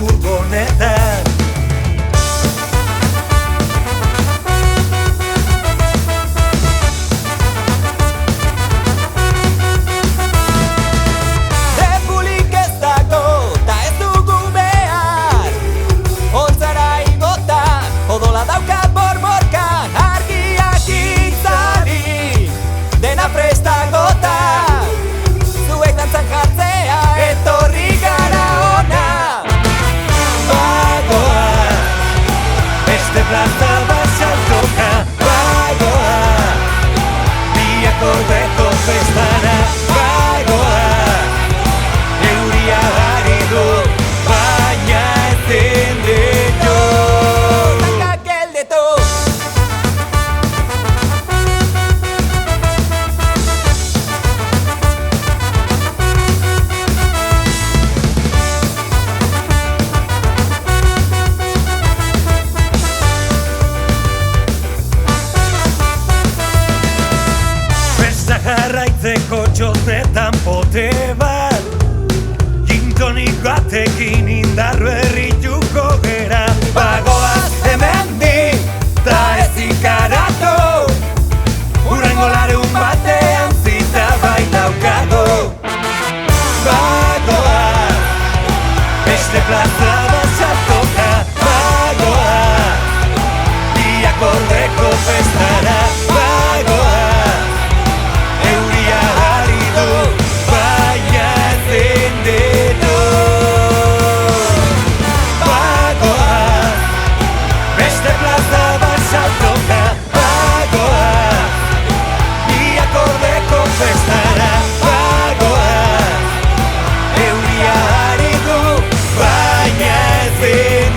furgonetan. Depulik ez dago, ta ez dugu behar. Ontzara igota, odola dauka borborkan. Argiak itzali, dena prestagota. Zuek dantzan jartzea, etorri gara ona. Bagoa, beste plaza bat saltoka. Bagoa, biak ordeko festara. Bagoa, euria ari du, baina ezin ditu. Zankak gelditu. Festa jarraitzeko txosnetan pote bat, gin tonik batekin indarru errituko gera. Bagoaz hemendik, ta ez ikaratu, hurrengo larun batean zita baitaukagu. Bagoaz, beste plaza bat saltoka. Bagoaz, biak ordeko festara. Bagoaz, euria ari du, baina ezin ditu. Bagoaz, beste plaza bat saltoka. Bagoaz, biak ordeko festara. Bagoaz, euria ari du, baina ezin